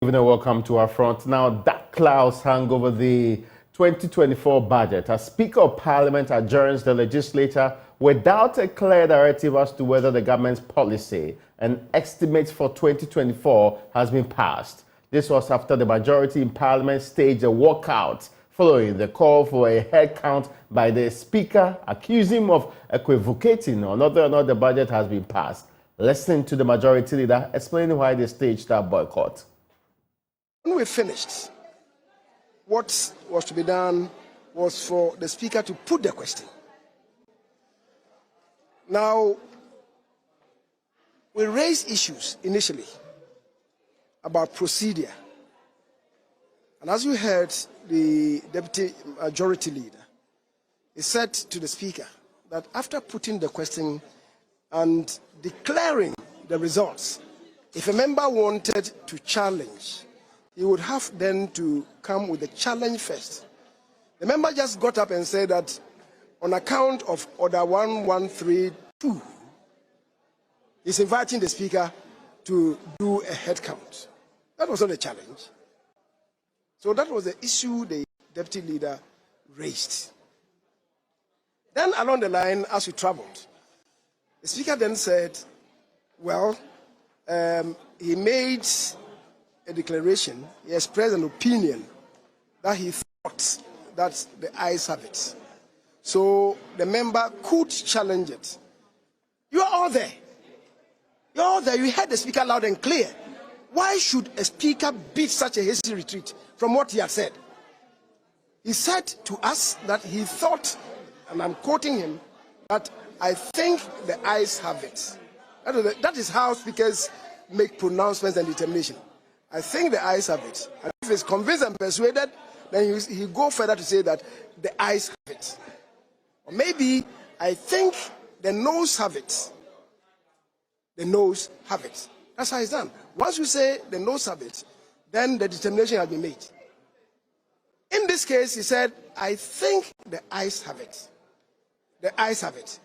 evening and welcome to Upfront. Now, dark clouds hang over the 2024 budget as Speaker of Parliament adjourns the legislature without a clear directive as to whether the government's policy and estimates for 2024 has been passed. This was after the majority in Parliament staged a walkout following the call for a head count by the Speaker, accusing him of equivocating on whether or not the budget has been passed. Listen to the majority leader explaining why they staged that boycott. When we finished, what was to be done was for the Speaker to put the question. Now, we raised issues initially about procedure. And as you heard, the Deputy Majority Leader, he said to the Speaker that after putting the question and declaring the results, if a member wanted to challenge, he would have then to come with a challenge first. The member just got up and said that on account of Order 1132, he's inviting the Speaker to do a head count. That was not a challenge. So that was the issue the Deputy Leader raised. Then along the line, as we traveled, the Speaker then said, well, he made a declaration, he expressed an opinion that he thought that the ayes have it. So the member could challenge it. You are all there. You're all there. You heard the Speaker loud and clear. Why should a Speaker beat such a hasty retreat from what he had said? He said to us that he thought, and I'm quoting him, that I think the ayes have it. That is how speakers make pronouncements and determination. I think the ayes have it. And if he's convinced and persuaded, then he go further to say that the ayes have it. Or maybe I think the noes have it. The noes have it. That's how it's done. Once you say the noes have it, then the determination has been made. In this case, he said, I think the ayes have it. The ayes have it.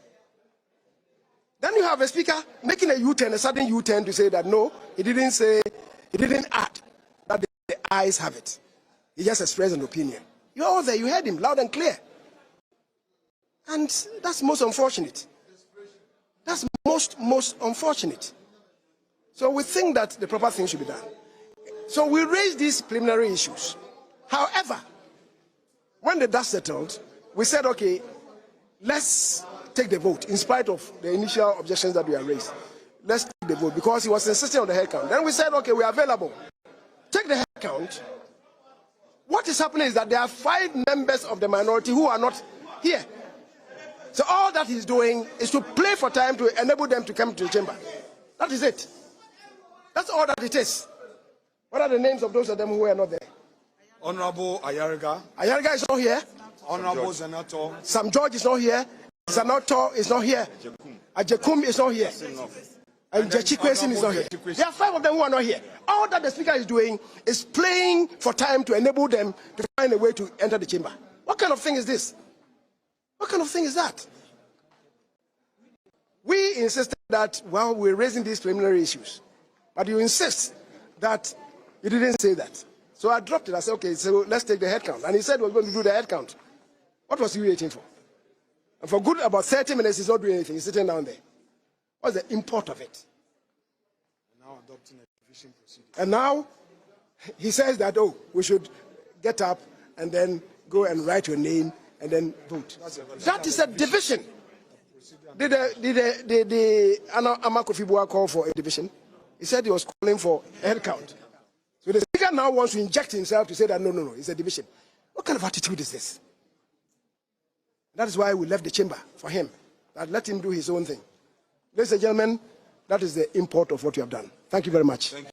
Then you have a Speaker making a U-turn, a sudden U-turn to say that no, he didn't add that the ayes have it. He just expressed an opinion. You're all there, you heard him loud and clear. And that's most unfortunate. That's most unfortunate. So we think that the proper thing should be done. So we raised these preliminary issues. However, when the dust settled, we said, okay, let's take the vote in spite of the initial objections that we have raised. Let's take the vote because he was insisting on the head count. Then we said, okay, we are available. Take the head count. What is happening is that there are 5 members of the minority who are not here. So all that he's doing is to play for time to enable them to come to the chamber. That is it. That's all that it is. What are the names of those of them who are not there? Honorable Ayariga. Ayariga is not here. Honorable Senator. Sam George is not here. Senator is not here. Ajekum is not here. And Jechikwesin is not here. There are 5 of them who are not here. All that the Speaker is doing is playing for time to enable them to find a way to enter the chamber. What kind of thing is this? What kind of thing is that? We insisted that, well, we're raising these preliminary issues. But you insist that you didn't say that. So I dropped it. I said, okay, so let's take the head count. And he said we're going to do the head count. What was he waiting for? And for good about 30 minutes, he's not doing anything. He's sitting down there. What's the import of it? Now adopting a division procedure. And now he says that, oh, we should get up and then go and write your name and then vote. That is a division. Did Ama Kofi Boa call for a division? He said he was calling for a head count. So the Speaker now wants to inject himself to say that no, it's a division. What kind of attitude is this? That is why we left the chamber for him. That let him do his own thing. Ladies and gentlemen, that is the import of what you have done. Thank you very much. Thank you.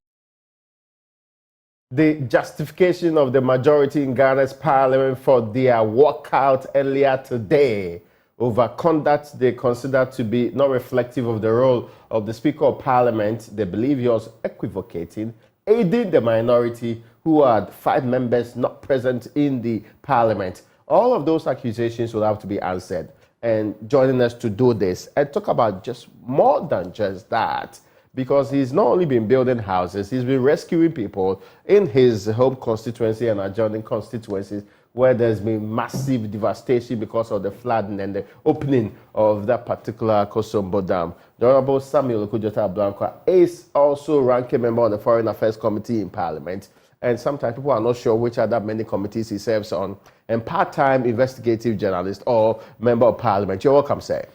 The justification of the majority in Ghana's parliament for their walkout earlier today over conduct they consider to be not reflective of the role of the Speaker of Parliament. They believe he was equivocating, aiding the minority who had 5 members not present in the parliament. All of those accusations will have to be answered. And joining us to do this and talk about just more than just that, because he's not only been building houses, he's been rescuing people in his home constituency and adjoining constituencies where there's been massive devastation because of the flooding and the opening of that particular Kosombo Dam. The Honorable Samuel Okudjota-Ablakwa is also ranking member on the Foreign Affairs Committee in Parliament. And sometimes people are not sure which other many committees he serves on. And part-time investigative journalist or member of Parliament. You're welcome, sir.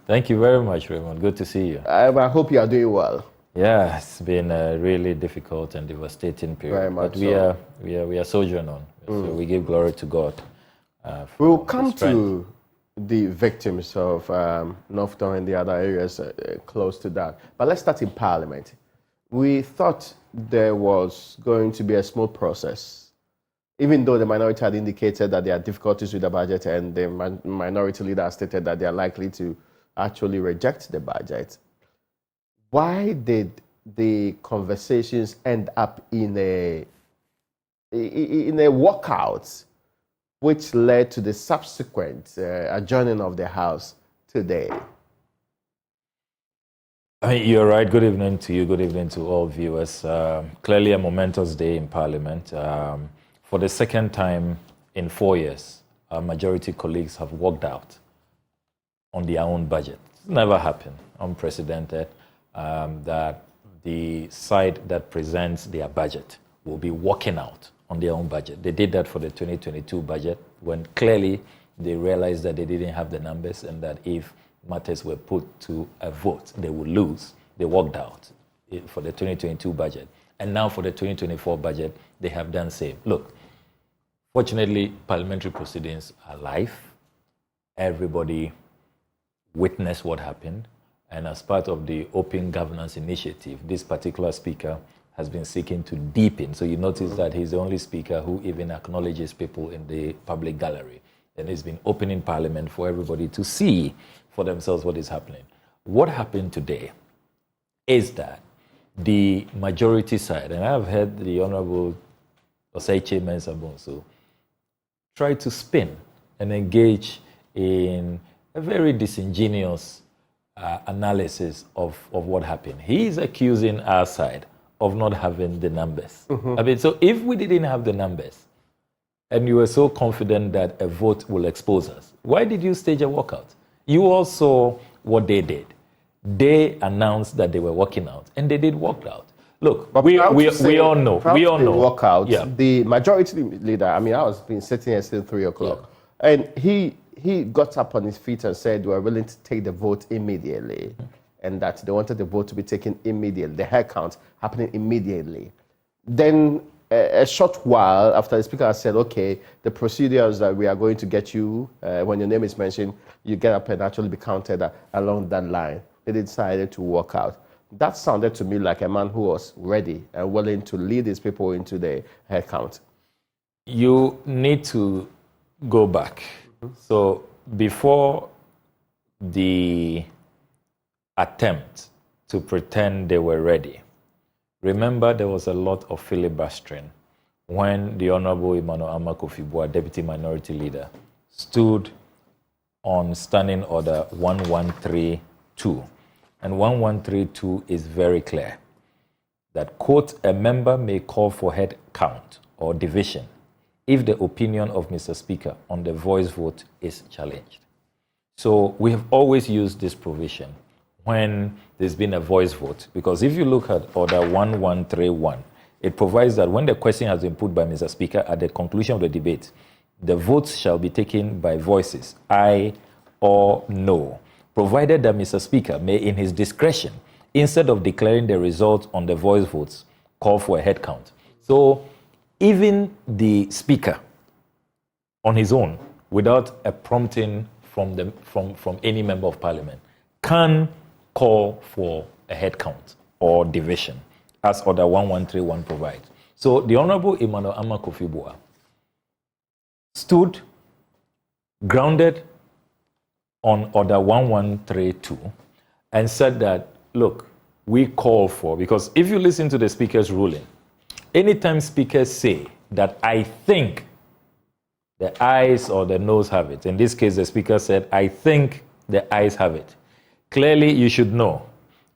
Thank you very much, Raymond. Good to see you. I hope you are doing well. Yeah, it's been a really difficult and devastating period. Very much but so. we are sojourning on. So we give glory to God. We'll come to the victims of Northdown and the other areas close to that. But let's start in Parliament. We thought there was going to be a smooth process, even though the minority had indicated that there are difficulties with the budget, and the minority leader has stated that they are likely to actually reject the budget. Why did the conversations end up in a walkout, which led to the subsequent adjourning of the House today? You're right. Good evening to you. Good evening to all viewers. Clearly a momentous day in Parliament. For the second time in 4 years, our majority colleagues have walked out on their own budget. It's never happened, unprecedented, that the side that presents their budget will be walking out on their own budget. They did that for the 2022 budget when clearly they realized that they didn't have the numbers and that if matters were put to a vote, they would lose. They walked out for the 2022 budget. And now for the 2024 budget, they have done the same. Look, fortunately, parliamentary proceedings are live. Everybody witnessed what happened. And as part of the Open Governance Initiative, this particular speaker has been seeking to deepen. So you notice that he's the only speaker who even acknowledges people in the public gallery. And he's been opening Parliament for everybody to see for themselves what is happening. What happened today is that the majority side, and I've heard the Honorable Oseiche Mensah-Bonsu try to spin and engage in a very disingenuous analysis of what happened. He is accusing our side of not having the numbers. I mean, so if we didn't have the numbers and you were so confident that a vote will expose us, why did you stage a walkout? You all saw what they did. They announced that they were walking out, and they did walk out. Look, we all know. We all know. Walk out. Yeah. The majority leader, I mean, I was been sitting here till 3 o'clock, and he got up on his feet and said they were willing to take the vote immediately, and that they wanted the vote to be taken immediately, the head count happening immediately. Then a short while after the speaker said, okay, the procedures that we are going to get you, when your name is mentioned, you get up and actually be counted along that line. They decided to walk out. That sounded to me like a man who was ready and willing to lead his people into the head count. You need to go back. So before the attempt to pretend they were ready, remember there was a lot of filibustering when the Honorable Emmanuel Amakofibua, Deputy Minority Leader, stood on Standing Order 1132. And 1132 is very clear that, quote, a member may call for head count or division if the opinion of Mr. Speaker on the voice vote is challenged. So we have always used this provision when there's been a voice vote, because if you look at Order 1131, it provides that when the question has been put by Mr. Speaker at the conclusion of the debate, the votes shall be taken by voices, aye or no, provided that Mr. Speaker may, in his discretion, instead of declaring the result on the voice votes, call for a head count. So even the Speaker, on his own, without a prompting from any member of Parliament, can call for a head count or division, as Order 1131 provides. So the Honorable Emmanuel Amakofibua stood grounded on Order 1132 and said that, look, we call for, because if you listen to the Speaker's ruling, anytime speakers say that I think the ayes or the noes have it, in this case the Speaker said, I think the ayes have it, clearly you should know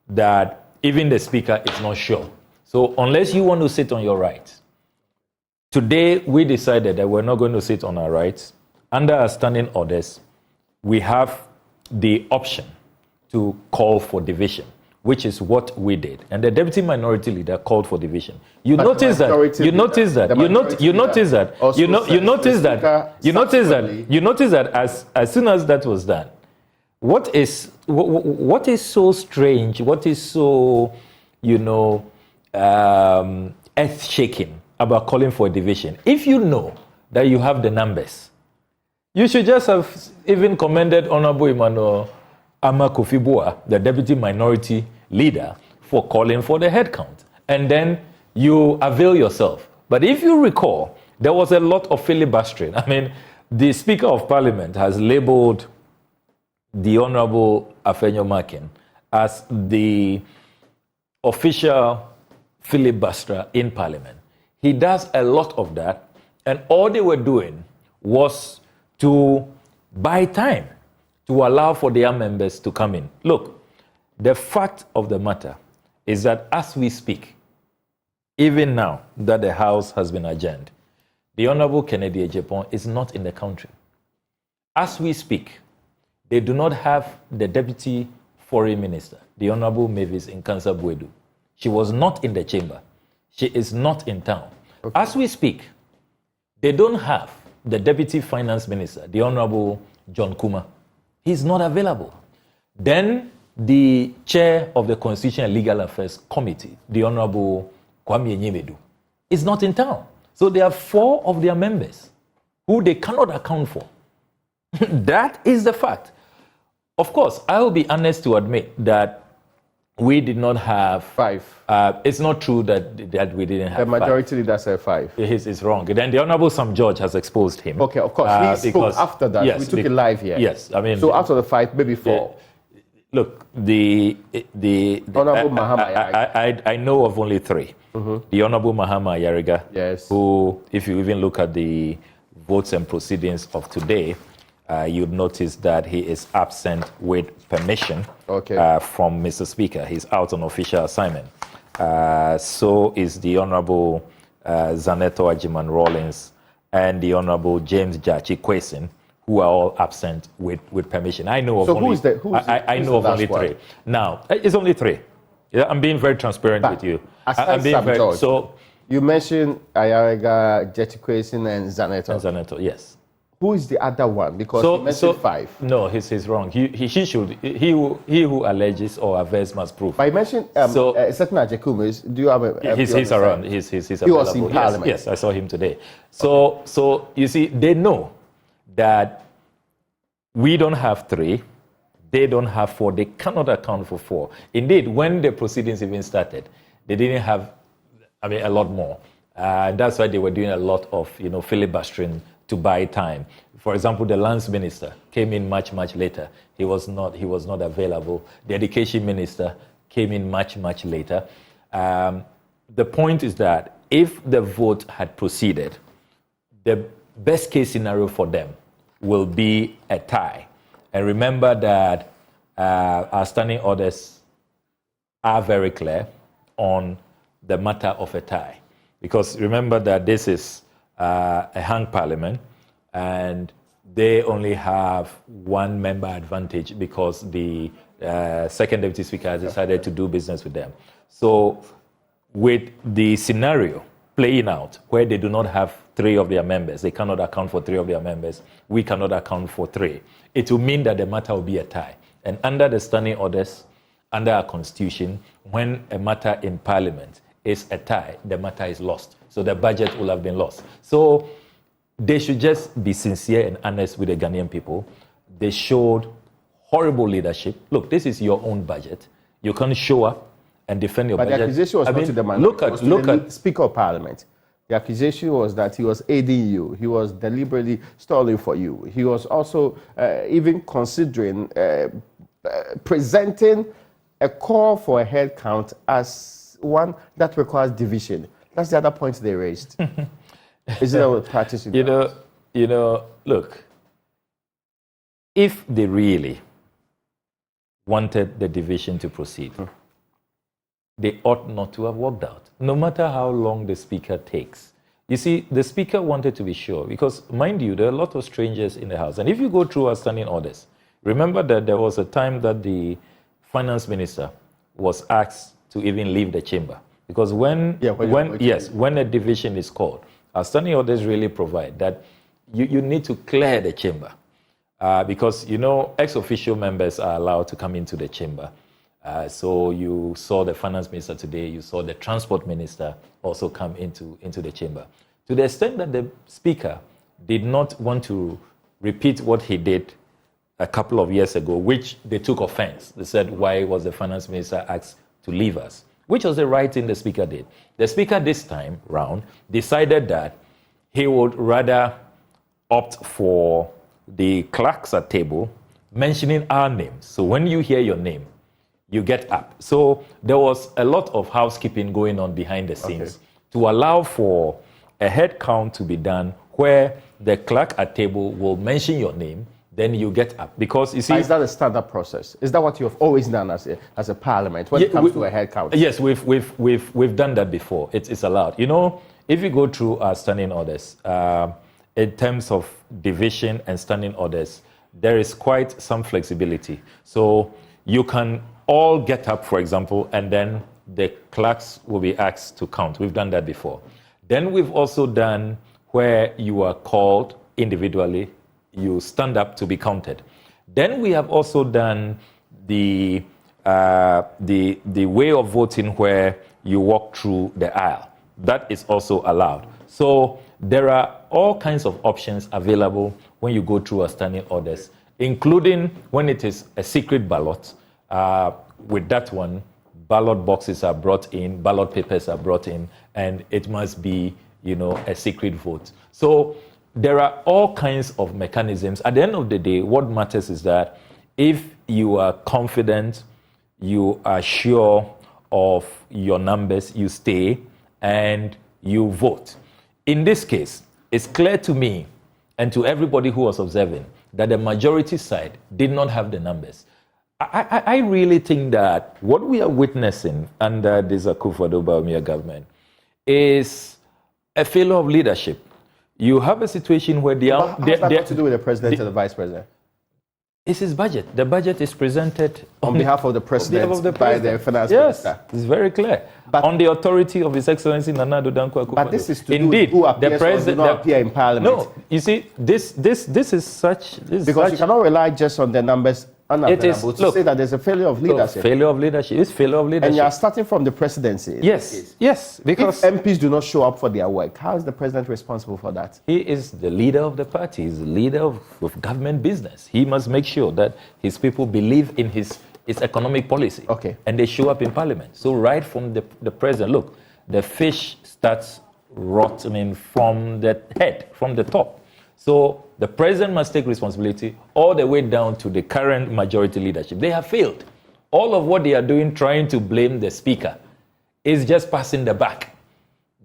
that even the Speaker is not sure. So unless you want to sit on your rights, today we decided that we're not going to sit on our rights. Under our standing orders, we have the option to call for division, which is what we did. And the Deputy Minority Leader called for division. You notice that as soon as that was done, what is so strange, what is so, earth-shaking about calling for a division? If you know that you have the numbers, you should just have even commended Honorable Emmanuel Kofi-Boah, the Deputy Minority Leader, for calling for the head count. And then you avail yourself. But if you recall, there was a lot of filibustering. I mean, the Speaker of Parliament has labeled the Honorable Afenyo-Makin as the official filibuster in Parliament. He does a lot of that, and all they were doing was to buy time to allow for their members to come in. Look, the fact of the matter is that as we speak, even now that the House has been adjourned, the Honorable Kennedy Ejapon is not in the country. As we speak, they do not have the Deputy Foreign Minister, the Honorable Mavis Nkansa-Buedu. She was not in the chamber. She is not in town. Okay. As we speak, they don't have the Deputy Finance Minister, the Honorable John Kuma. He's not available. Then the chair of the Constitution and Legal Affairs Committee, the Honorable Kwame Nyemedu, is not in town. So there are 4 of their members who they cannot account for. That is the fact. Of course, I will be honest to admit that we did not have 5. It's not true that we didn't have 5. The majority leader said 5. It's wrong. Then the Honorable Sam George has exposed him. Okay, of course. He spoke after that. Yes, we took it live here. Yes, I mean. So after the 5, maybe 4. Look, the Honorable Mahama Ayariga. I know of only 3. Mm-hmm. The Honorable Mahama Ayariga, yes, who, if you even look at the votes and proceedings of today, you'd notice that he is absent with permission from Mr. Speaker. He's out on official assignment. So is the Honorable Zaneto Ajiman Rawlings and the Honorable James Jachi Kwesin, who are all absent with permission. I know of only. I know of only 3. Now it's only 3. Yeah, I'm being very transparent with you. I'm being very, so you mentioned Ayariga, Jachi Kwesin, and Zaneto. And Zaneto, yes. Who is the other one? Because you mentioned 5. No, he's wrong. He who alleges or avers must prove. But you mentioned certain Ajekumes. Do you have a? He's around. He's available. He was in Parliament. Yes, I saw him today. So you see, they know that we don't have 3. They don't have 4. They cannot account for 4. Indeed, when the proceedings even started, they didn't have, a lot more. That's why they were doing a lot of, filibustering to buy time. For example, the Lands Minister came in much later. He was not available. The Education Minister came in much later. The point is that if the vote had proceeded, the best case scenario for them will be a tie. And remember that our standing orders are very clear on the matter of a tie. Because remember that this is a hung parliament, and they only have 1 member advantage because the second deputy speaker has decided to do business with them. So with the scenario playing out where they do not have 3 of their members, they cannot account for 3 of their members, we cannot account for 3, it will mean that the matter will be a tie. And under the standing orders, under our constitution, when a matter in parliament is a tie, the matter is lost. So the budget will have been lost. So they should just be sincere and honest with the Ghanaian people. They showed horrible leadership. Look, this is your own budget. You can't show up and defend your budget. But the accusation was not to the man. Look at Speaker of Parliament. The accusation was that he was aiding you. He was deliberately stalling for you. He was also even considering presenting a call for a head count as one that requires division. That's the other point they raised. Is it a practice? Look, if they really wanted the division to proceed, they ought not to have walked out, no matter how long the speaker takes. You see, the speaker wanted to be sure, because mind you, there are a lot of strangers in the House. And if you go through our standing orders, remember that there was a time that the finance minister was asked to even leave the chamber. Because when a division is called, our standing orders really provide that you need to clear the chamber. Because, ex-official members are allowed to come into the chamber. So you saw the finance minister today, you saw the transport minister also come into the chamber. To the extent that the speaker did not want to repeat what he did a couple of years ago, which they took offense. They said, why was the finance minister asked to leave us? Which was the right thing the speaker did. The speaker this time round decided that he would rather opt for the clerks at table mentioning our names. So when you hear your name, you get up. So there was a lot of housekeeping going on behind the scenes to allow for a head count to be done where the clerk at table will mention your name, then you get up. Because you see... Is that a standard process? Is that what you have always done as a parliament when it comes to a head count? Yes, we've done that before. It's allowed. If you go through our standing orders, in terms of division and standing orders, there is quite some flexibility. So you can all get up, for example, and then the clerks will be asked to count. We've done that before. Then we've also done where you are called individually, you stand up to be counted. Then we have also done the way of voting where you walk through the aisle. That is also allowed. So there are all kinds of options available when you go through our standing orders, including when it is a secret ballot. With that one, ballot boxes are brought in, ballot papers are brought in, and it must be, a secret vote. So there are all kinds of mechanisms. At the end of the day, what matters is that if you are confident, you are sure of your numbers, you stay and you vote. In this case, it's clear to me and to everybody who was observing that the majority side did not have the numbers. I really think that what we are witnessing under this Akufo-Addo government is a failure of leadership. You have a situation where How's that got to do with the president and the vice president? It's his budget. The budget is presented on behalf of the president by the finance minister. It's very clear. But on the authority of His Excellency Nana Addo Dankwa Akufo-Addo. But this is to do with who appears or do not appear in Parliament. No, you see, this is such... Because you cannot rely just on the numbers unavailable to say that there's a failure of leadership. Failure of leadership. It's failure of leadership. And you are starting from the presidency. Yes, because... If MPs do not show up for their work, how is the president responsible for that? He is the leader of the party. He's the leader of government business. He must make sure that his people believe in his economic policy. Okay. And they show up in Parliament. So right from the president, look, the fish starts rotting from the head, from the top. So the president must take responsibility all the way down to the current majority leadership. They have failed. All of what they are doing, trying to blame the speaker, is just passing the buck.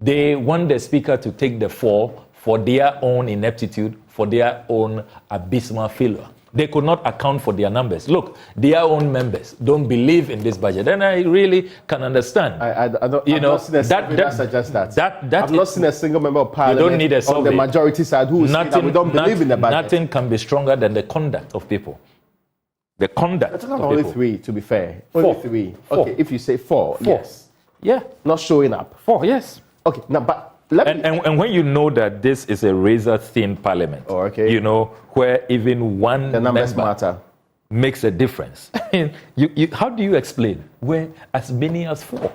They want the speaker to take the fall for their own ineptitude, for their own abysmal failure. They could not account for their numbers. Look, their own members don't believe in this budget. And I really can understand. I've not seen a single that suggests that. I've not seen a single member of Parliament you don't need a survey. On the majority side who say that we don't believe in the budget. Nothing can be stronger than the conduct of people. The conduct of only people. Three, to be fair. Four. Only three. Okay, if you say four, yes. Yeah. Not showing up. 4, yes. Okay, now, but... And when you know that this is a razor-thin parliament, where even one the numbers member matter. Makes a difference. How do you explain where as many as 4?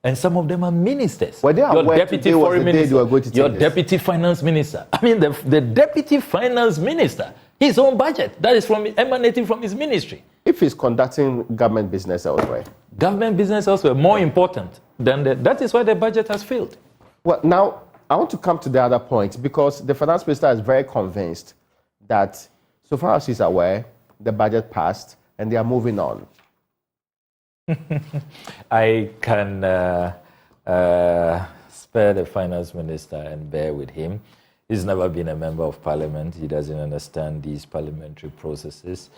And some of them are ministers. Well, your deputy foreign minister, your deputy finance minister. I mean, the deputy finance minister, his own budget, that is emanating from his ministry. If he's conducting government business elsewhere. Government business elsewhere, more important than that is why the budget has failed. Well, now, I want to come to the other point because the finance minister is very convinced that, so far as he's aware, the budget passed and they are moving on. I can spare the finance minister and bear with him. He's never been a member of parliament. He doesn't understand these parliamentary processes.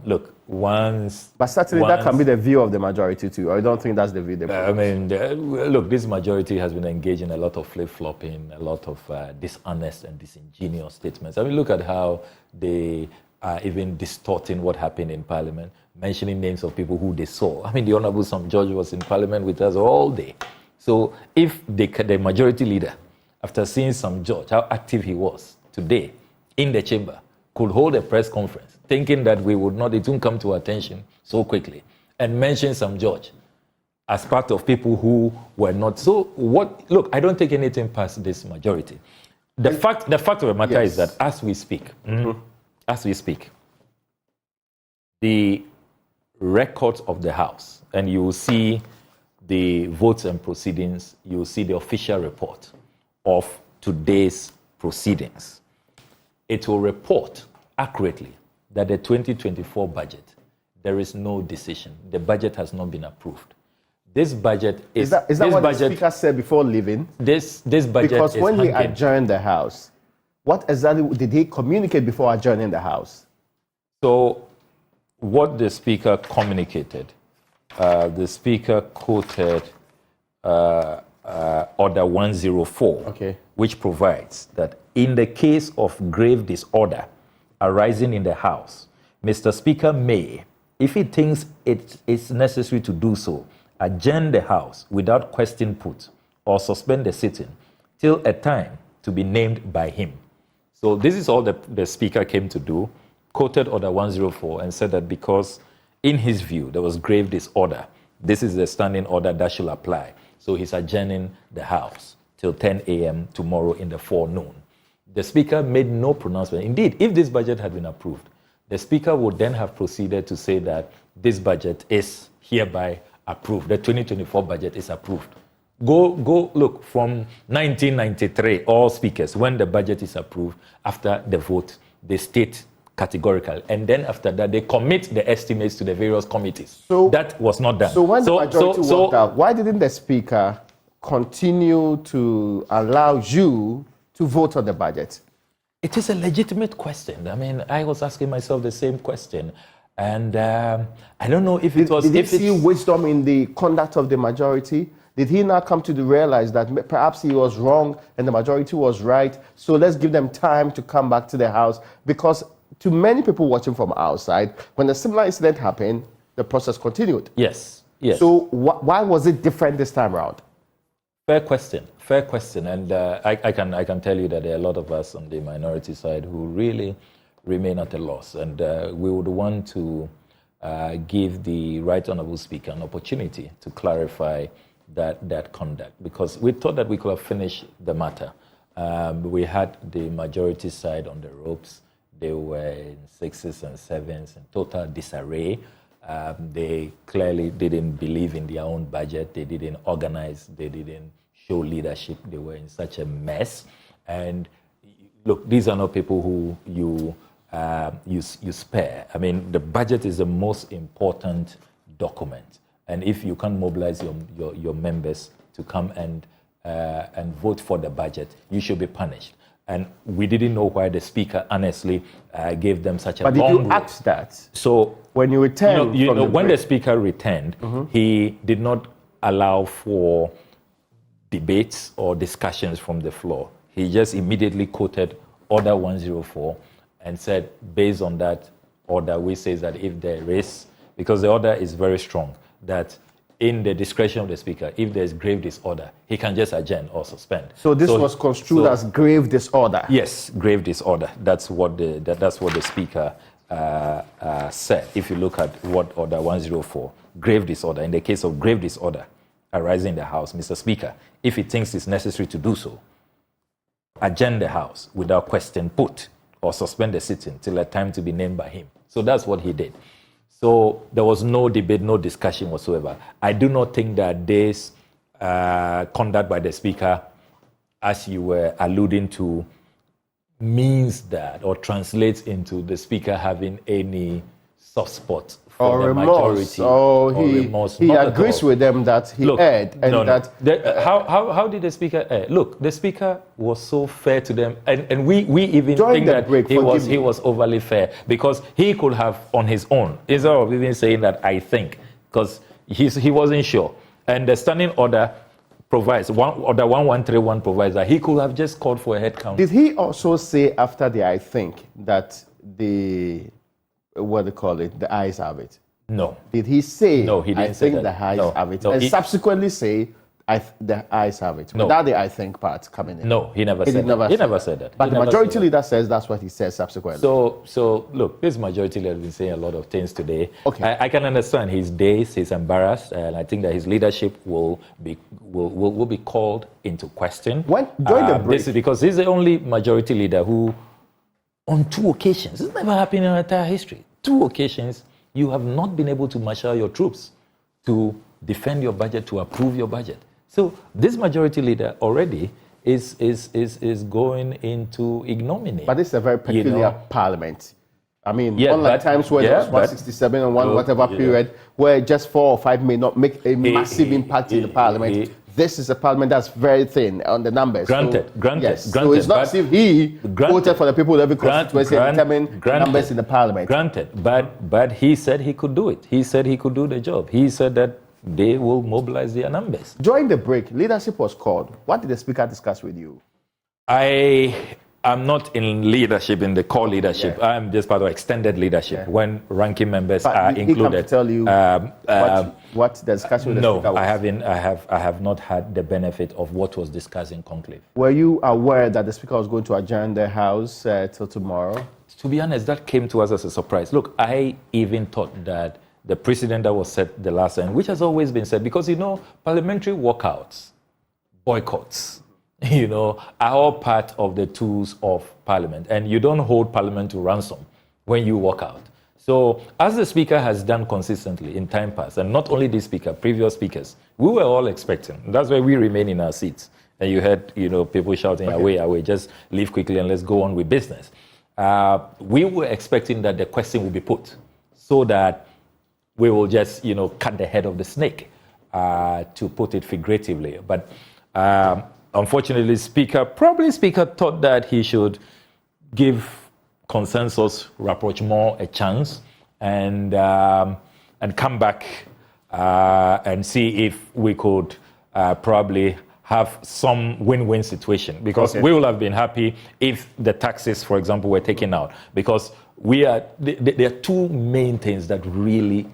Look, once... But certainly that can be the view of the majority too, or you don't think that's the view? Look, this majority has been engaged in a lot of flip-flopping, a lot of dishonest and disingenuous statements. I mean, look at how they are even distorting what happened in Parliament, mentioning names of people who they saw. I mean, the Honourable Sam George was in Parliament with us all day. So if the majority leader, after seeing Sam George, how active he was today in the chamber, could hold a press conference, thinking that it wouldn't come to attention so quickly, and mention Sam George as part of people who were not. So what? Look, I don't take anything past this majority. The fact of the matter is that as we speak, the records of the House, and you will see the votes and proceedings, you will see the official report of today's proceedings. It will report accurately that the 2024 budget, there is no decision. The budget has not been approved. This budget is that what the Speaker said before leaving? This budget because is when he hanging. adjourned the House, what exactly did he communicate before adjourning the House? So, what the Speaker communicated, the Speaker quoted Order 104, which provides that in the case of grave disorder arising in the House, Mr. Speaker may, if he thinks it is necessary to do so, adjourn the House without question put or suspend the sitting till a time to be named by him. So this is all the Speaker came to do, quoted Order 104 and said that because in his view there was grave disorder, this is the standing order that should apply. So he's adjourning the House till 10 a.m. tomorrow in the forenoon. The Speaker made no pronouncement. Indeed, if this budget had been approved, the Speaker would then have proceeded to say that this budget is hereby approved. The 2024 budget is approved. Go look, from 1993, all speakers, when the budget is approved, after the vote, they state categorical. And then after that, they commit the estimates to the various committees. So that was not done. So when the majority walked out, why didn't the Speaker continue to allow you to vote on the budget? It is a legitimate question. I mean, I was asking myself the same question. And I don't know if it was... Did he see wisdom in the conduct of the majority? Did he now come to realize that perhaps he was wrong and the majority was right? So let's give them time to come back to the House. Because to many people watching from outside, when a similar incident happened, the process continued. Yes. So why was it different this time around? Fair question. And I can tell you that there are a lot of us on the minority side who really remain at a loss. And we would want to give the Right Honourable Speaker an opportunity to clarify that conduct, because we thought that we could have finished the matter. We had the majority side on the ropes. They were in 6s and 7s in total disarray. They clearly didn't believe in their own budget. They didn't organize. They didn't show leadership. They were in such a mess. And look, these are not people who you spare. I mean, the budget is the most important document. And if you can't mobilize your members to come and vote for the budget, you should be punished. And we didn't know why the Speaker honestly gave them such a long But did you road. ask that? So when you returned, when the Speaker returned, he did not allow for debates or discussions from the floor. He just immediately quoted Order 104 and said, based on that order, we say that if there is, because the order is very strong, that in the discretion of the Speaker, if there is grave disorder, he can just adjourn or suspend. So this was construed as grave disorder? Yes, grave disorder. That's what the Speaker said. If you look at what Order 104, grave disorder, in the case of grave disorder arising in the House, Mr. Speaker, if he thinks it's necessary to do so, adjourn the House without question put or suspend the sitting till a time to be named by him. So that's what he did. So there was no debate, no discussion whatsoever. I do not think that this conduct by the Speaker, as you were alluding to, means that or translates into the Speaker having any soft spot or for the remorse, majority. or remorse. he Not at agrees all. with them that he Look, erred, and no, no. that How did the speaker err? Look, the speaker was so fair to them, and we even During think the that break, he forgive me. was overly fair, because he could have on his own, instead of even saying that I think, because he wasn't sure. And the standing order provides, order 1131 provides that he could have just called for a head count. Did he also say after the I think that what they call it, the eyes have it? No. Did he say, No, he didn't I say think that. the eyes No, have it? no, And he- subsequently say, the eyes have it. No. Without the I think part coming in. No, he never He said did that. never He say never that. said that. But He the never majority said that. leader says that's what he says subsequently. So look, this majority leader has been saying a lot of things today. Okay. I can understand his days, he's embarrassed, and I think that his leadership will be called into question. During the break, This is because he's the only majority leader who, on 2 occasions, this never happened in our entire history. 2 occasions, you have not been able to marshal your troops to defend your budget, to approve your budget. So this majority leader already is going into ignominy. but this is a very peculiar parliament. I mean, Yeah, unlike but- times where yeah, there was but- 167 and whatever yeah. period, where just 4 or 5 may not make a massive impact in the parliament. This is a parliament that's very thin on the numbers. Granted. Yes. So Granted, it's not but- as if he voted for the people of every constituency and determined the numbers in the parliament. Granted, but he said he could do it. He said he could do the job. He said that they will mobilize their numbers. During the break, leadership was called. What did the speaker discuss with you? I am not in leadership, in the core leadership. Yeah. I'm just part of extended leadership when ranking members But are he come to included. tell you what the discussion with the No, speaker was. I haven't. I have not had the benefit of what was discussed in conclave. Were you aware that the speaker was going to adjourn the house till tomorrow? To be honest, that came to us as a surprise. Look, I even thought that the precedent that was set the last time, which has always been said, because, parliamentary walkouts, boycotts, are all part of the tools of parliament. And you don't hold parliament to ransom when you walk out. So, as the speaker has done consistently in time past, and not only this speaker, previous speakers, we were all expecting. That's why we remain in our seats. And you heard, people shouting, away, just leave quickly and let's go on with business. We were expecting that the question would be put so that we will just, cut the head of the snake, to put it figuratively. But unfortunately, Speaker thought that he should give consensus rapprochement a chance and come back and see if we could probably have some win-win situation, because we will have been happy if the taxes, for example, were taken out, because there are 2 main things that really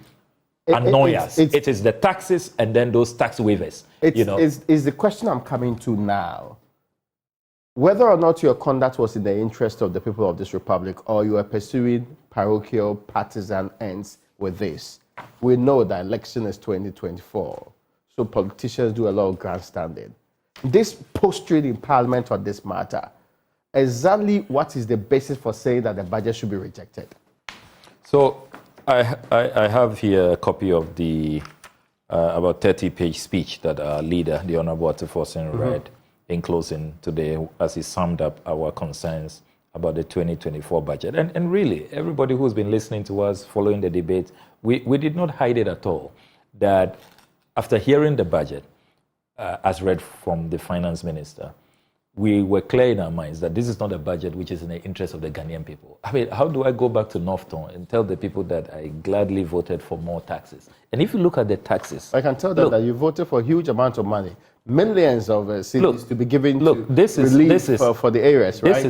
annoy us. It is the taxes and then those tax waivers. It's the question I'm coming to now. Whether or not your conduct was in the interest of the people of this republic, or you are pursuing parochial partisan ends with this, we know that election is 2024. So politicians do a lot of grandstanding. This posturing in parliament on this matter, exactly what is the basis for saying that the budget should be rejected? So I have here a copy of the about 30-page speech that our leader, the Honorable Atifosin, read in closing today as he summed up our concerns about the 2024 budget. And really, everybody who's been listening to us, following the debate, we did not hide it at all, that after hearing the budget, as read from the finance minister, we were clear in our minds that this is not a budget which is in the interest of the Ghanaian people. I mean, how do I go back to Northton and tell the people that I gladly voted for more taxes? And if you look at the taxes... I can tell them that you voted for a huge amount of money, millions of cedis to be given to relief for the areas, right?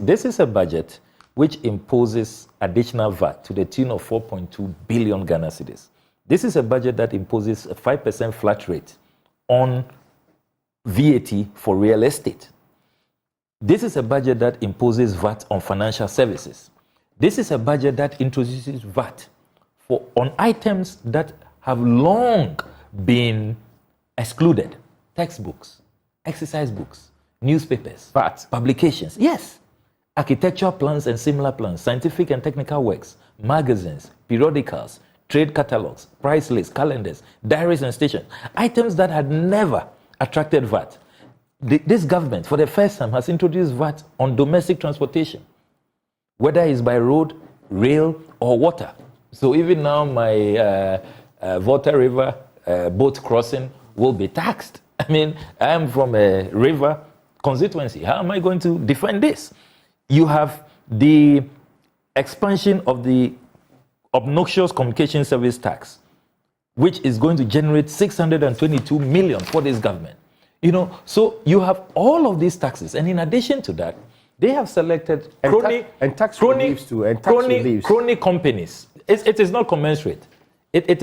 This is a budget which imposes additional VAT to the tune of 4.2 billion Ghana cedis. This is a budget that imposes a 5% flat rate on VAT for real estate. This is a budget that imposes VAT on financial services. This is a budget that introduces VAT on items that have long been excluded. Textbooks, exercise books, newspapers, VAT, publications. Yes. Architectural plans and similar plans, scientific and technical works, magazines, periodicals, trade catalogs, price lists, calendars, diaries and stations. Items that had never attracted VAT. This government, for the first time, has introduced VAT on domestic transportation, whether it's by road, rail, or water. So even now, my Volta River boat crossing will be taxed. I mean, I am from a river constituency. How am I going to defend this? You have the expansion of the obnoxious communication service tax, which is going to generate 622 million for this government. So you have all of these taxes, and in addition to that, they have selected crony companies. It is not commensurate. Are you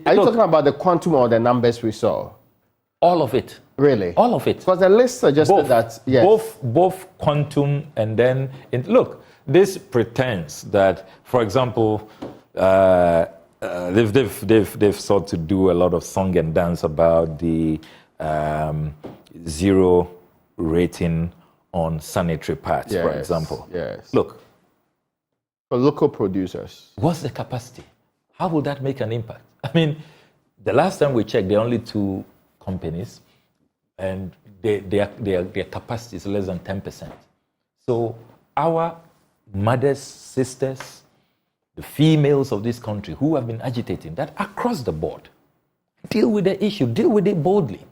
talking about the quantum or the numbers we saw? All of it. Really? All of it. Because the list suggested that, yes. Both quantum and then... look, this pretends that, for example, they've sought to do a lot of song and dance about the zero rating on sanitary pads, for example. Yes. Look. For local producers. What's the capacity? How will that make an impact? I mean, the last time we checked, there are only 2 companies, and their capacity is less than 10%. So our mothers, sisters, the females of this country who have been agitating that across the board, deal with the issue, deal with it boldly.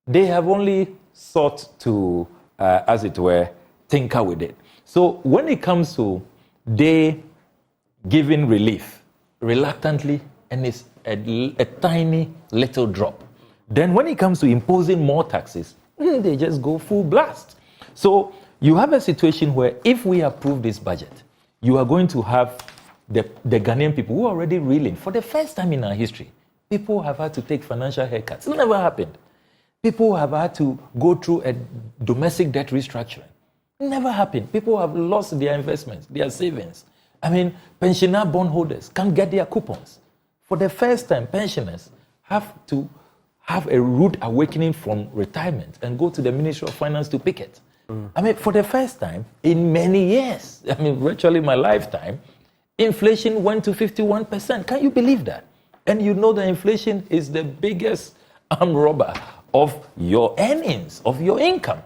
They have only sought to, as it were, tinker with it. So when it comes to they giving relief reluctantly, and it's a tiny little drop, then when it comes to imposing more taxes, they just go full blast. So you have a situation where if we approve this budget, you are going to have the Ghanaian people who are already reeling. For the first time in our history, people have had to take financial haircuts. It never happened. People have had to go through a domestic debt restructuring. It never happened. People have lost their investments, their savings. I mean, pensioner bondholders can't get their coupons. For the first time, pensioners have to have a rude awakening from retirement and go to the Ministry of Finance to pick it. I mean, for the first time in many years, I mean, virtually my lifetime, inflation went to 51%. Can you believe that? And you know that inflation is the biggest armed robber of your earnings, of your income.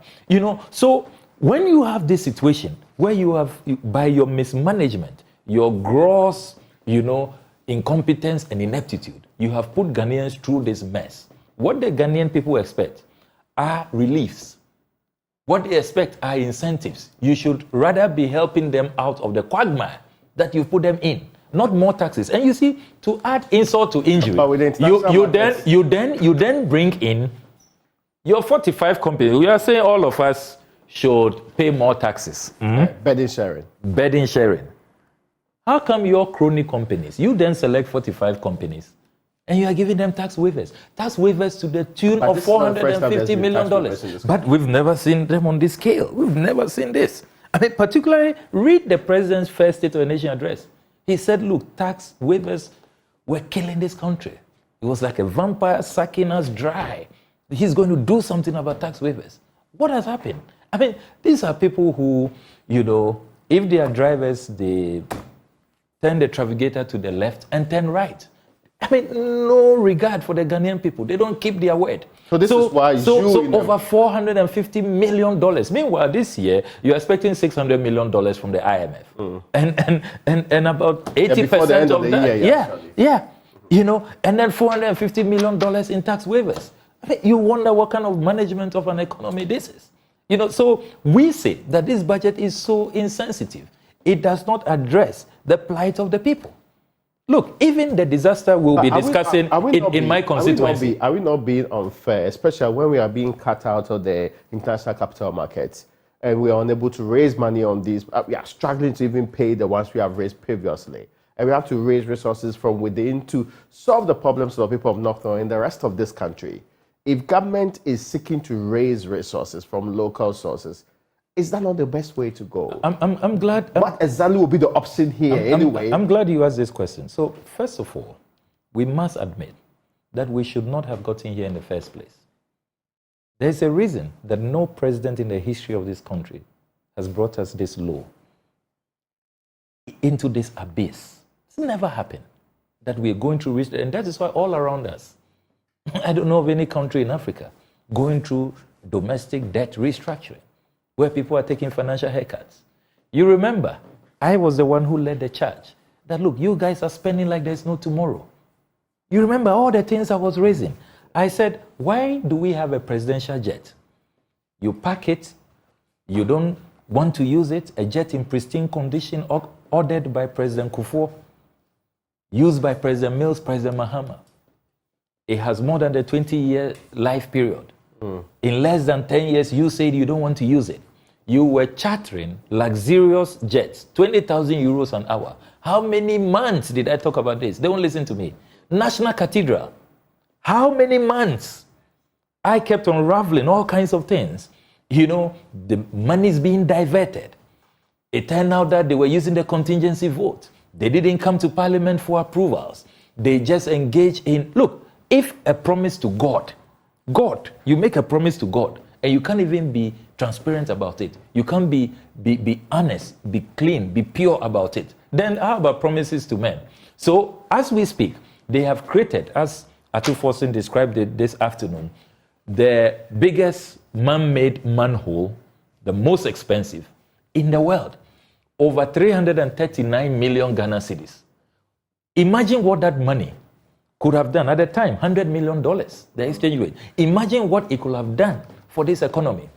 So when you have this situation where you have, by your mismanagement, your gross, incompetence and ineptitude, you have put Ghanaians through this mess. What the Ghanaian people expect are reliefs. What they expect are incentives. You should rather be helping them out of the quagmire that you put them in, not more taxes. And you see, to add insult to injury, you then bring in your 45 companies. We are saying all of us should pay more taxes. Burden sharing. Burden sharing. How come your crony companies, you then select 45 companies, and you are giving them tax waivers? Tax waivers to the tune of $450 million. But we've never seen them on this scale. We've never seen this. I mean, particularly, read the president's first State of the Nation address. He said, look, tax waivers were killing this country. It was like a vampire sucking us dry. He's going to do something about tax waivers. What has happened? I mean, these are people who, if they are drivers, they turn the navigator to the left and turn right. I mean, no regard for the Ghanaian people. They don't keep their word. So this is why over $450 million. Meanwhile, this year, you're expecting $600 million from the IMF. And about 80% of that. And then $450 million in tax waivers. I mean, you wonder what kind of management of an economy this is. So we say that this budget is so insensitive. It does not address the plight of the people. Look, even the disaster we'll be discussing in my constituency. Are we not being unfair, especially when we are being cut out of the international capital markets and we are unable to raise money on these? We are struggling to even pay the ones we have raised previously. And we have to raise resources from within to solve the problems of the people of North North and the rest of this country. If government is seeking to raise resources from local sources, is that not the best way to go? I'm glad. What exactly will be the option here anyway? I'm glad you asked this question. So, first of all, we must admit that we should not have gotten here in the first place. There's a reason that no president in the history of this country has brought us this low, into this abyss. It's never happened that we are going to reach, and that is why all around us, I don't know of any country in Africa going through domestic debt restructuring, where people are taking financial haircuts. You remember I was the one who led the charge. That, look, you guys are spending like there's no tomorrow. You remember all the things I was raising. I said, why do we have a presidential jet? You pack it, you don't want to use it, a jet in pristine condition ordered by President Kufuor, used by President Mills, President Mahama. It has more than the 20-year life period. In less than 10 years, you said you don't want to use it. You were chartering luxurious jets, 20,000 euros an hour. How many months did I talk about this? They won't listen to me. National Cathedral. How many months? I kept unraveling all kinds of things. You know, the money is being diverted. It turned out that they were using the contingency vote. They didn't come to Parliament for approvals. They just engaged in, look, if a promise to God, you make a promise to God, and you can't even be transparent about it. You can't be honest, be clean, be pure about it. Then how about promises to men? So as we speak, they have created, as Atu Forson described it this afternoon, the biggest man-made manhole, the most expensive in the world. Over 339 million Ghana cedis. Imagine what that money could have done at the time, $100 million, the exchange rate. Imagine what it could have done for this economy.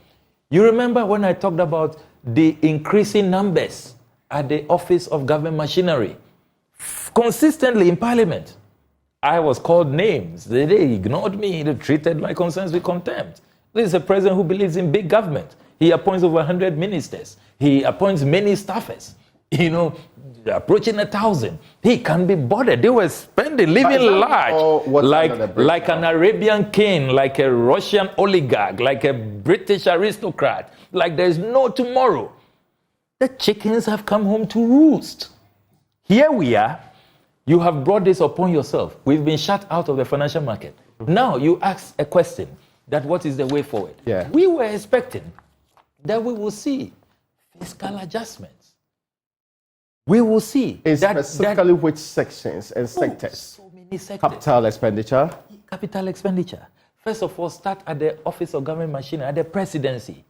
You remember when I talked about the increasing numbers at the Office of Government Machinery, consistently in Parliament. I was called names. They ignored me. They treated my concerns with contempt. This is a president who believes in big government. He appoints over 100 ministers. He appoints many staffers. You know, approaching 1,000. He can't be bothered. They were spending, living large, like an Arabian king, like a Russian oligarch, like a British aristocrat, like there's no tomorrow. The chickens have come home to roost. Here we are. You have brought this upon yourself. We've been shut out of the financial market. Now you ask a question that what is the way forward? Yeah. We were expecting that we will see fiscal adjustments. We will see specifically which sections and sectors. So many sectors. Capital expenditure. Capital expenditure. First of all, start at the Office of Government Machinery, at the presidency.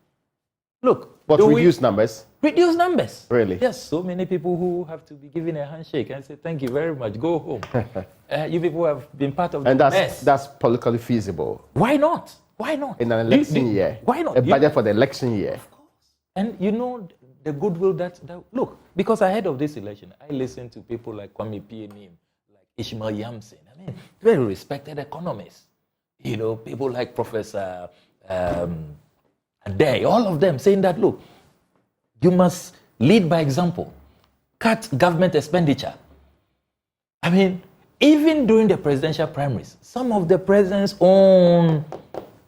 Look. But reduce numbers. Reduce numbers. Really? Yes, so many people who have to be given a handshake and say, thank you very much, go home. You people have been part of the mess. And that's politically feasible. Why not? Why not? In an election year. Why not? A budget for the election year. Of course. And you know the goodwill that look, because ahead of this election, I listened to people like Kwame Pianim, like Ishmael Yamson. I mean, very respected economists. You know, people like Professor Ade, all of them saying that, look, you must lead by example. Cut government expenditure. I mean, even during the presidential primaries, some of the president's own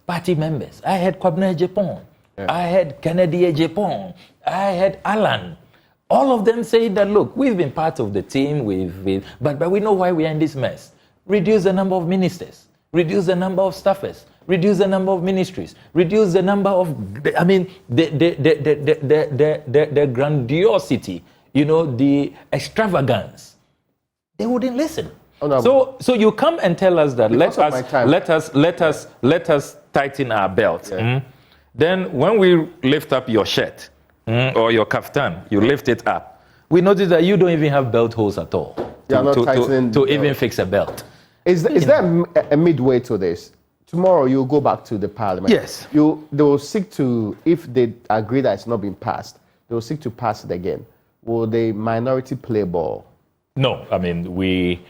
party members, I had Kwabena Ejepong, I had Kennedy Ejepong, I had Alan. All of them saying that, look, we've been part of the team, but we know why we are in this mess. Reduce the number of ministers, reduce the number of staffers, reduce the number of ministries, reduce the number of, I mean, the grandiosity, you know, the extravagance. They wouldn't listen. Oh, no. So you come and tell us that let us tighten our belt. Yeah. Then when we lift up your shirt or your kaftan, you lift it up. We notice that you don't even have belt holes at all to even fix a belt. Is there a midway to this? Tomorrow you'll go back to the Parliament. Yes. They will seek to, if they agree that it's not been passed, they will seek to pass it again. Will the minority play ball? No, I mean, we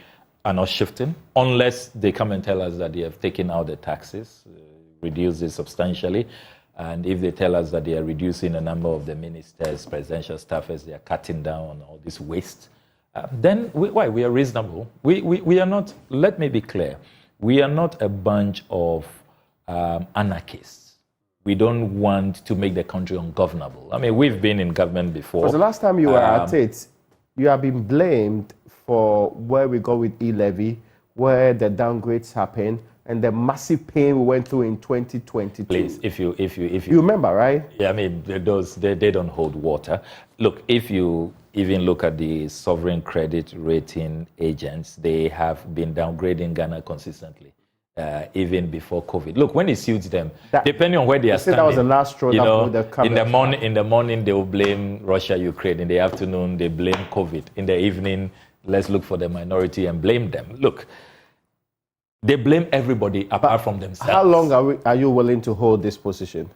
are not shifting unless they come and tell us that they have taken out the taxes, reduced it substantially. And if they tell us that they are reducing the number of the ministers, presidential staffers, they are cutting down on all this waste, then we are reasonable. We are not, let me be clear, we are not a bunch of anarchists. We don't want to make the country ungovernable. I mean, we've been in government before. Because the last time you were at it, you have been blamed for where we go with e-levy, where the downgrades happened, and the massive pain we went through in 2022. Please, if you remember, right? Yeah, I mean, they don't hold water. Look, if you even look at the sovereign credit rating agents, they have been downgrading Ghana consistently. even before COVID. Look, when it suits them, depending on where they are standing. That was the last straw. You know, in the morning they will blame Russia, Ukraine. In the afternoon they blame COVID. In the evening, let's look for the minority and blame them. Look, they blame everybody apart from themselves. How long are you willing to hold this position?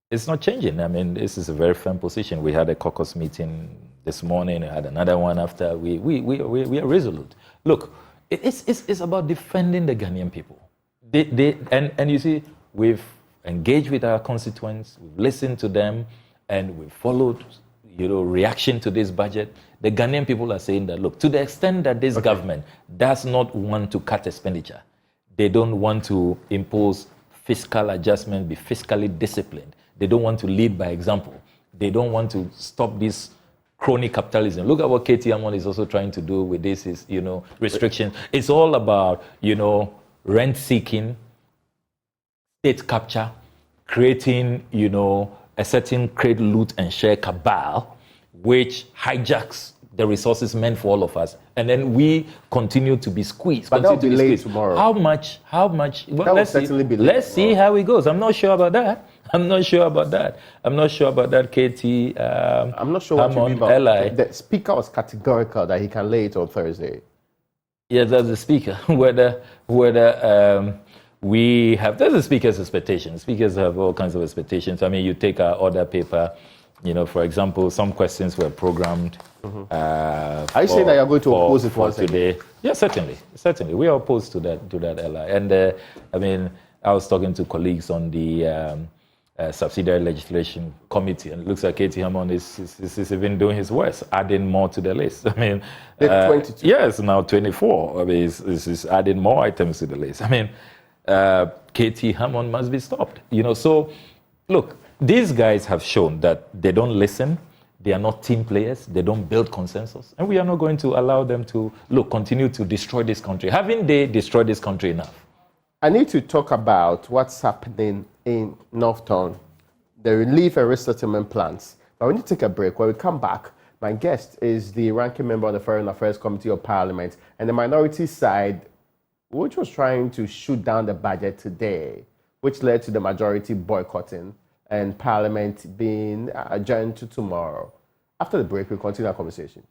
It's not changing. I mean, this is a very firm position. We had a caucus meeting this morning. We had another one after. We are resolute. Look, it's about defending the Ghanaian people. And you see, we've engaged with our constituents, we've listened to them, and we've followed, reaction to this budget. The Ghanaian people are saying that, look, to the extent that this government does not want to cut expenditure, they don't want to impose fiscal adjustment, be fiscally disciplined. They don't want to lead by example. They don't want to stop this crony capitalism. Look at what KT Hammond is also trying to do with this is, restriction. It's all about, rent-seeking, state capture, creating, a certain create, loot, and share cabal, which hijacks the resources meant for all of us. And then we continue to be squeezed. But that'll be late tomorrow. How much? Well, let's see. Let's see how it goes. I'm not sure about that. I'm not sure about that, KT. I'm not sure what you mean by the speaker was categorical that he can lay it on Thursday. Yes, that's the speaker. Whether we have, that's the speaker's expectations. Speakers have all kinds of expectations. I mean, you take our order paper, for example, some questions were programmed. Are you saying that you're going to oppose it for today? Again? Yes, certainly. We are opposed to that, Ella. And I mean, I was talking to colleagues on the subsidiary legislation committee, and it looks like KT Hammond is even doing his worst, adding more to the list. I mean, 22. Yes, now 24. I mean, is adding more items to the list. I mean, KT Hammond must be stopped. So look, these guys have shown that they don't listen. They are not team players. They don't build consensus, and we are not going to allow them to continue to destroy this country. Haven't they destroyed this country enough? I need to talk about what's happening in Northtown, the relief and resettlement plans. But we need to take a break. When we come back, my guest is the ranking member of the Foreign Affairs Committee of Parliament and the minority side, which was trying to shoot down the budget today, which led to the majority boycotting and Parliament being adjourned to tomorrow. After the break, we'll continue our conversation.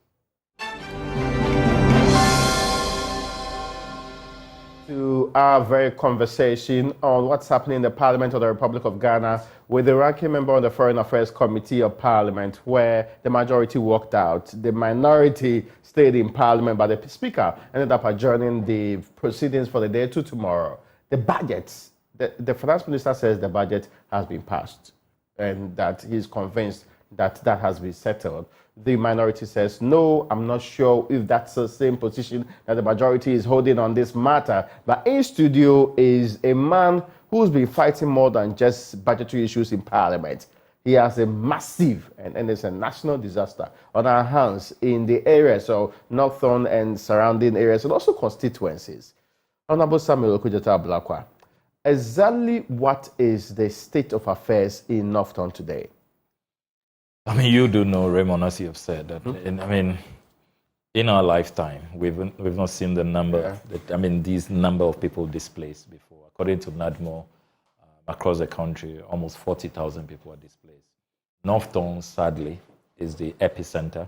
To our very conversation on what's happening in the Parliament of the Republic of Ghana with the ranking member of the Foreign Affairs Committee of Parliament, where the majority walked out. The minority stayed in Parliament, but the Speaker ended up adjourning the proceedings for the day to tomorrow. The budget, the Finance Minister says the budget has been passed and that he's convinced that that has been settled. The minority says, no, I'm not sure if that's the same position that the majority is holding on this matter. But in studio is a man who's been fighting more than just budgetary issues in Parliament. He has a massive, and it's a national disaster on our hands in the areas of Northern and surrounding areas, and also constituencies. Honorable Samuel Okudzeto-Ablakwa, exactly what is the state of affairs in Northern today? I mean, you do know, Raymond, as you have said, that in our lifetime, we've not seen the number, these number of people displaced before. According to NADMO, across the country, almost 40,000 people are displaced. Northtown, sadly, is the epicenter.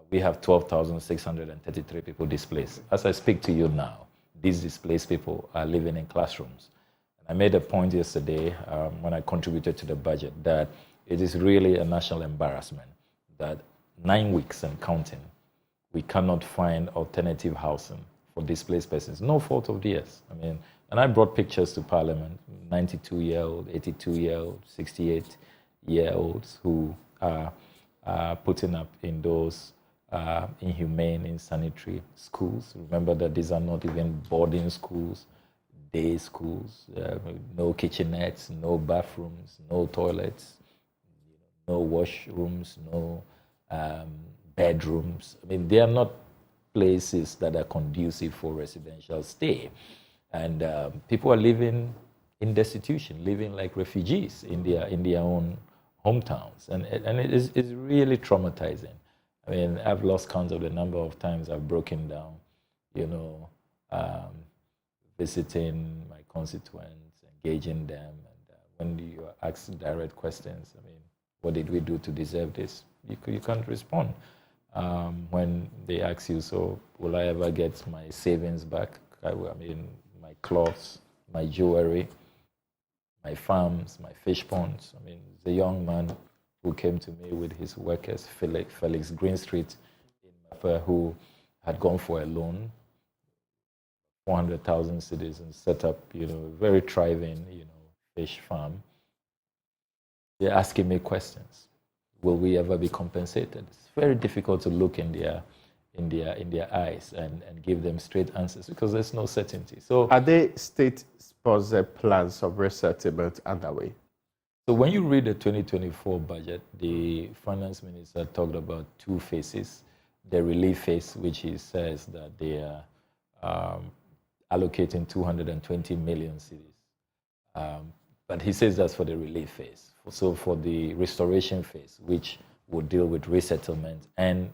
We have 12,633 people displaced. As I speak to you now, these displaced people are living in classrooms. And I made a point yesterday when I contributed to the budget that it is really a national embarrassment that 9 weeks and counting, we cannot find alternative housing for displaced persons. No fault of theirs. And I brought pictures to Parliament, 92-year-old, 82-year-old, 68-year-olds who are putting up in those inhumane, insanitary schools. Remember that these are not even boarding schools, day schools, no kitchenettes, no bathrooms, no toilets, no washrooms, no bedrooms. They are not places that are conducive for residential stay. And people are living in destitution, living like refugees in their own hometowns. And it is really traumatizing. I've lost count of the number of times I've broken down, visiting my constituents, engaging them, and when you ask direct questions, I mean, what did we do to deserve this? You can't respond. When they ask you, so will I ever get my savings back? I mean, my clothes, my jewelry, my farms, my fish ponds. I mean, the young man who came to me with his workers, Felix Greenstreet, in Mafa, who had gone for a loan, 400,000 cedis, and set up, a very thriving, fish farm. They're asking me questions. Will we ever be compensated? It's very difficult to look in their eyes and give them straight answers because there's no certainty. So, are there state-sponsored plans of resettlement underway? So when you read the 2024 budget, the finance minister talked about two phases. The relief phase, which he says that they are allocating 220 million cedis. But he says that's for the relief phase. So for the restoration phase, which would deal with resettlement and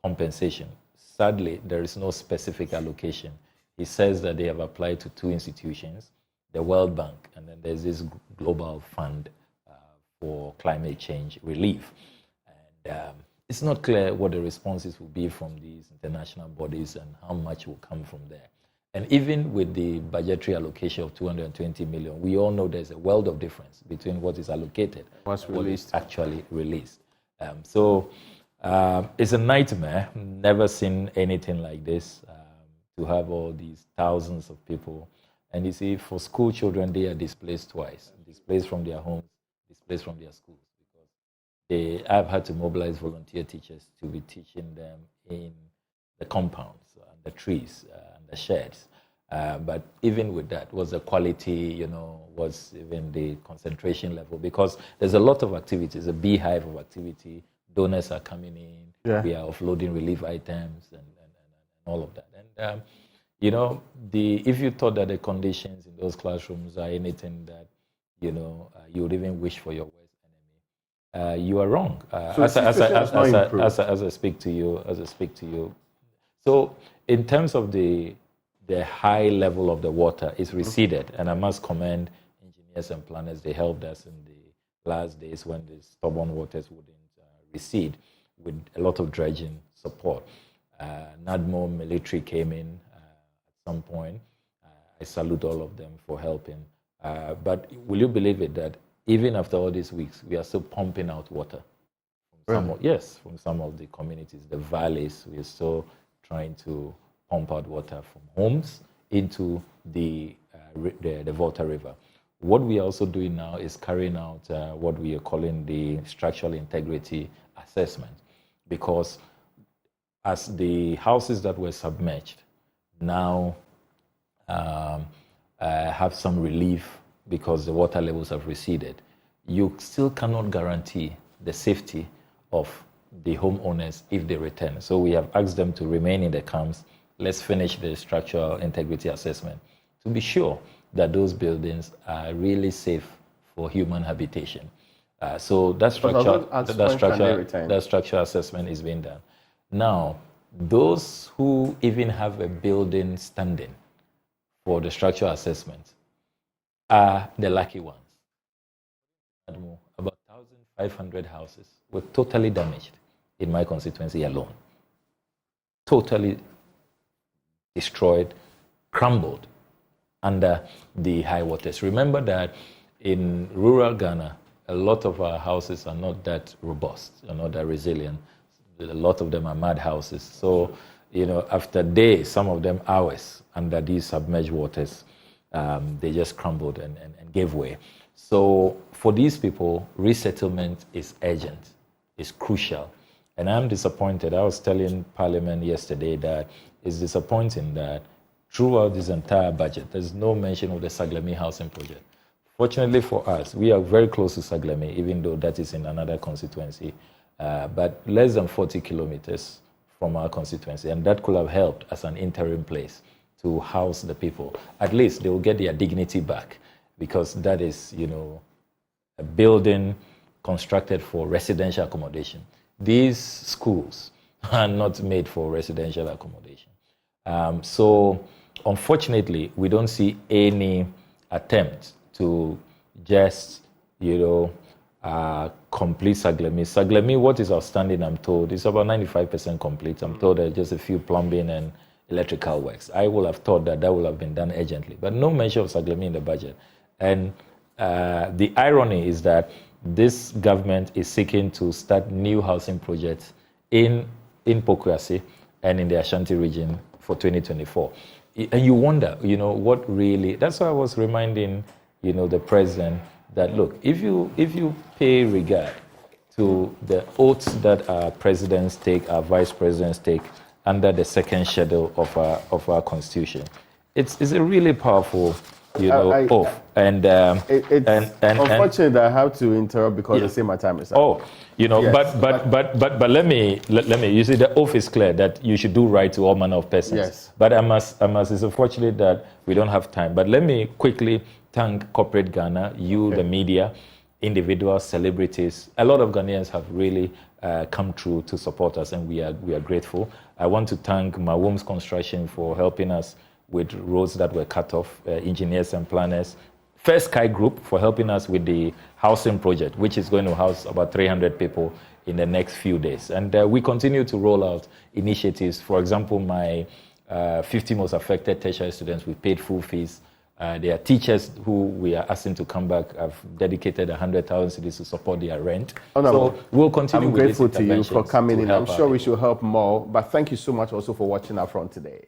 compensation, sadly, there is no specific allocation. He says that they have applied to two institutions, the World Bank, and then there's this global fund for climate change relief. And it's not clear what the responses will be from these international bodies and how much will come from there. And even with the budgetary allocation of 220 million, we all know there's a world of difference between what is allocated and what is actually released. So it's a nightmare. Never seen anything like this, to have all these thousands of people. And you see, for school children, they are displaced twice, displaced from their homes, displaced from their schools, because I've had to mobilize volunteer teachers to be teaching them in the compounds and the trees and the sheds. But even with that, was the quality, was even the concentration level, because there's a lot of activities, a beehive of activity. Donors are coming in. Yeah. We are offloading relief items and all of that. And, if you thought that the conditions in those classrooms are anything that, you would even wish for your worst enemy, you are wrong. So as I speak to you, so in terms of the high level of the water is receded, and I must commend engineers and planners. They helped us in the last days when the stubborn waters wouldn't recede, with a lot of dredging support. NADMO military came in at some point. I salute all of them for helping. But will you believe it that even after all these weeks, we are still pumping out water from some of the communities, the valleys. We are still trying to pump out water from homes into the Volta River. What we are also doing now is carrying out what we are calling the structural integrity assessment, because as the houses that were submerged now have some relief because the water levels have receded, you still cannot guarantee the safety of the homeowners if they return. So we have asked them to remain in the camps. Let's finish the structural integrity assessment to be sure that those buildings are really safe for human habitation. So that structural assessment is being done. Now, those who even have a building standing for the structural assessment are the lucky ones. About 1,500 houses were totally damaged in my constituency alone. Totally destroyed, crumbled under the high waters. Remember that in rural Ghana, a lot of our houses are not that robust, are not that resilient. A lot of them are mud houses. So, after days, some of them hours under these submerged waters, they just crumbled and gave way. So for these people, resettlement is urgent, is crucial. And I'm disappointed. I was telling Parliament yesterday that it's disappointing that throughout this entire budget, there's no mention of the Saglemi housing project. Fortunately for us, we are very close to Saglemi, even though that is in another constituency, but less than 40 kilometers from our constituency. And that could have helped as an interim place to house the people. At least they will get their dignity back, because that is, a building constructed for residential accommodation. These schools are not made for residential accommodation. So unfortunately, we don't see any attempt to just, complete Saglemi. Saglemi, what is outstanding, I'm told, is about 95% complete. I'm told there's just a few plumbing and electrical works. I would have thought that would have been done urgently, but no mention of Saglemi in the budget. And the irony is that this government is seeking to start new housing projects in Pokuase and in the Ashanti region for 2024. And you wonder, what really, that's why I was reminding, the president that, look, if you pay regard to the oaths that our presidents take, our vice presidents take under the second schedule of our constitution, it's a really powerful oath. And unfortunately that I have to interrupt because the same time is up. Oh, yes, but let me. You see, the oath is clear that you should do right to all manner of persons. Yes. But I must. It's unfortunate that we don't have time. But let me quickly thank corporate Ghana, the media, individuals, celebrities. A lot of Ghanaians have really come through to support us, and we are grateful. I want to thank Mawom's Construction for helping us with roads that were cut off, engineers and planners. First Sky Group for helping us with the housing project, which is going to house about 300 people in the next few days. And we continue to roll out initiatives. For example, my 50 most affected tertiary students, we paid full fees. There are teachers who we are asking to come back. I've dedicated 100,000 cedis to support their rent. So we'll continue with this. I'm grateful to you for coming in. I'm sure we should help more. But thank you so much also for watching Upfront today.